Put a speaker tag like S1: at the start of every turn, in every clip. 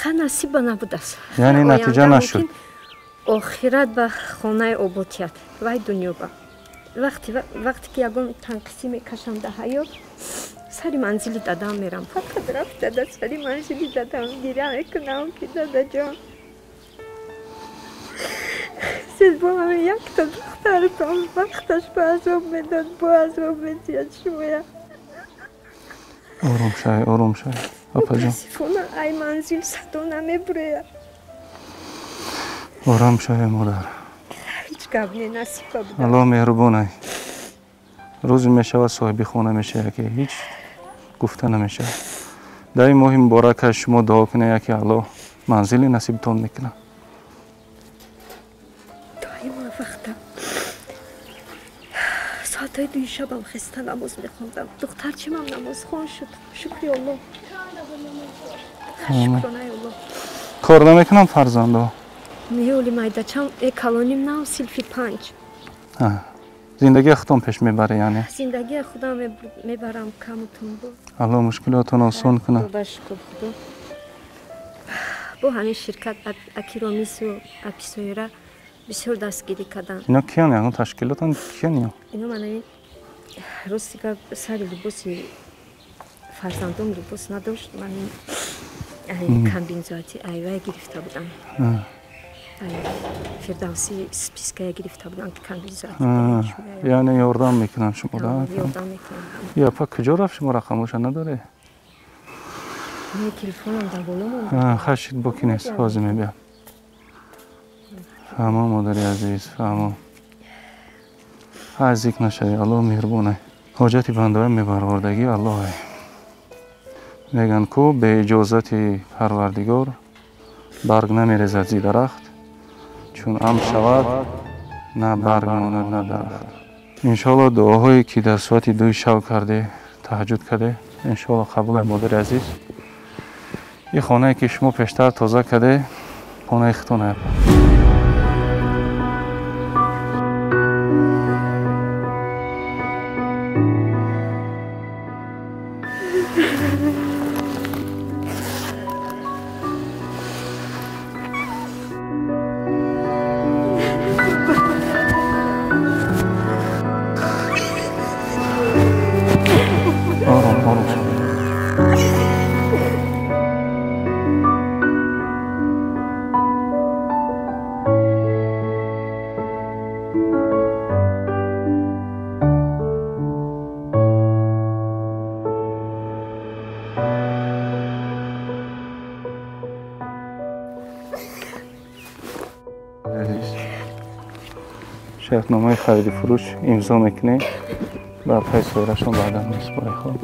S1: نصیب نبود است.
S2: یعنی نتیجه نشد.
S1: آخرت به خانه آبادیت وای دنیا با وقتی که یگان تنقیسی میکشم ده حیات سری منزلی دادم میرم فقط رفت داده سری منزلی دادم گیره میکنم که داده جان سید با همه یک تا دخترتان وقتش به عذاب میداد با عذاب میدید شویا
S2: آروم شای پاپا جان
S1: متاسفانه ای منزل صدا نمیبره
S2: آرام شای مادر
S1: هیچ گبنی نصیب بود
S2: الله مهربونه روزی میشه و صاحبی خونه میشه که هیچ گفته نمیشه در این ماه مبارک شما دعا کنه که الله منزلی نصیبتون میکنه
S1: دایی موفقتم ساعت 2 شبم خسته نماز میخوندم دختر چیم هم نماز خوان شد شکری الله شکرانه الله
S2: کار نمیکنم فرزندو
S1: میولی مایدچم کلونیم نو سیلفی 5
S2: زندگی خودم پیش میبره یعنی
S1: زندگی خودم میبرم کمتون بود
S2: الله مشکلاتون آسان کنه
S1: باشکر خدا با همین شرکت اکیرامیس و اپیسویره بسیار دستگیری کردن
S2: اینا کیان یعنی تشکیلاتون کیان
S1: اینا من راستی که سری لباسی فرزندم لباس نداشت من کمبین ذاتی ایوه گرفته بودم فردوسی سپیسکه گرفته بودن که کمبین ذاتی
S2: یعنی یاردم میکنن شما
S1: یاردم میکنن
S2: یا پا کجا رفت شما رقمش نداره
S1: من تلفنم در بالا
S2: خشید با کی نیست حازمه بیا فهمم مادری عزیز فهمم عزیز نشوی الله مهربونه حاجت بنده میبروردگی الله میگن کو به اجازت پروردگار برگ نمیریزد زی درخت چون ام شود نه برگ ماند نه درخت انشالله دعاهایی که در صورت 2 شب کرده تهجد کرده انشالله قبول مادر عزیز این خانه که شما پیشتر تازه کرده خانه ختونه شرطنامه خرید فروش امضا میکنه و پیسورشون بعدا میسپاره خب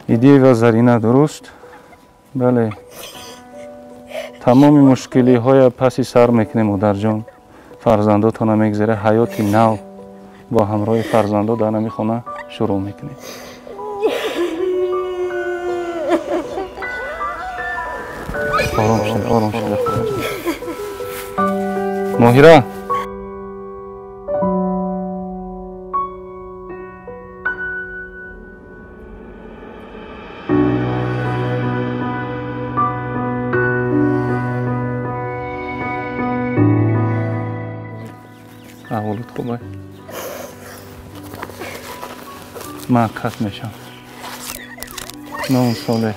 S2: ایده و زرینه درست بله تمام مشکلی های پسی سر میکنه مادر جان فرزنداتون میگذره حیات نو با همراه فرزندا در نمی خونه شروع میکنه آرام شده ماهیره احوالت خوبه من کت میشم 9 ساله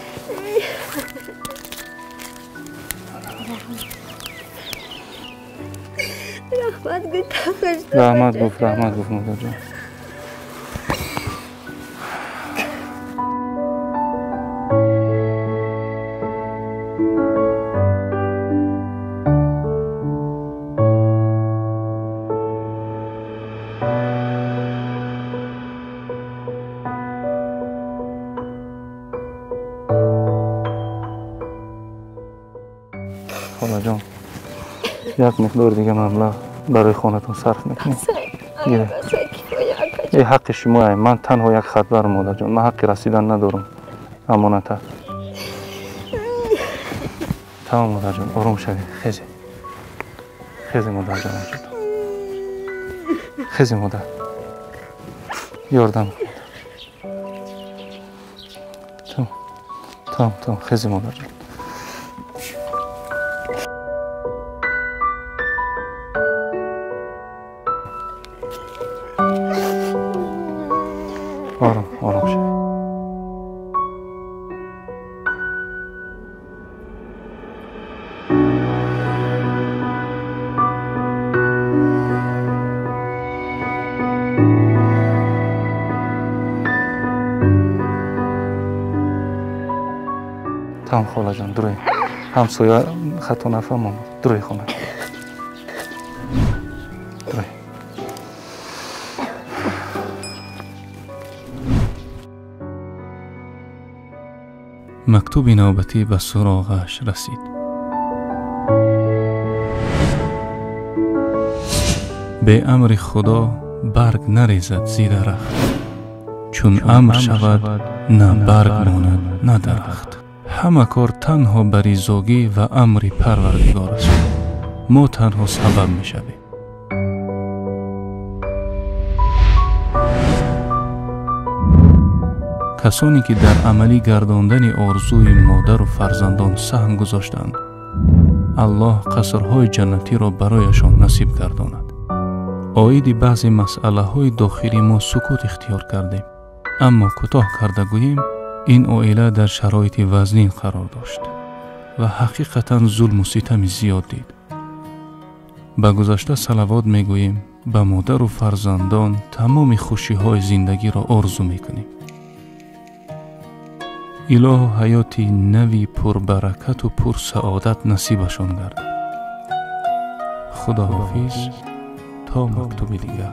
S2: رحمت گفت مادر جان خدا جان یک مقدار دیگه مبلغ برای خانتون صرف میکنیم این حق شما من تنها یک خط دارم مادر جان من حق رسیدن ندارم امانته تمام مادر جان آروم شوید خیزی مادر جان خیزی مادر یاردم Tamam. Xezi mother jon. Orom شو. Tamam xolajon, duray. Hamsoya xato nafahmam. Duray xona. Duray. مکتوب نوبتی به سراغش رسید. به امر خدا برگ نریزد زیر درخت، چون امر شود نه برگ ماند نه درخت. همه کار تنها بریزاگی و امر پروردگار است. ما تنها سبب می شویم. کسانی که در عملی گرداندن آرزوی مادر و فرزندان سهم گذاشتند، الله قصرهای جنتی را برایشان نصیب گرداند. عاید بعضی مسئله های داخلی ما سکوت اختیار کردیم، اما کوتاه کرده گوییم این عائله در شرایط وزنین قرار داشت و حقیقتا ظلم و ستم زیاد دید. به گذشته صلوات می گوییم، به مادر و فرزندان تمام خوشی های زندگی را آرزو می کنیم. الهی حیاتی نوی پر برکت و پر سعادت نصیبشان گردد. خدا حافظ تا مکتوب دیگر.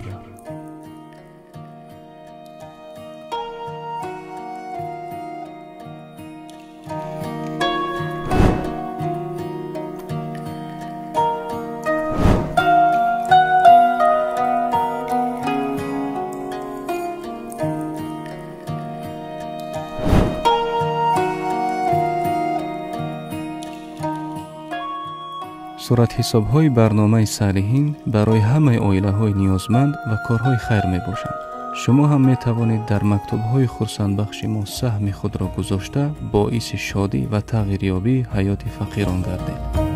S2: صورت حساب‌های برنامه صالحین برای همه عائله‌های نیازمند و کارهای خیر می‌باشند. شما هم می‌توانید در مکتوب‌های خرسندبخش ما سهم خود را گذاشته باعث شادی و تغییریابی حیات فقیران گردید.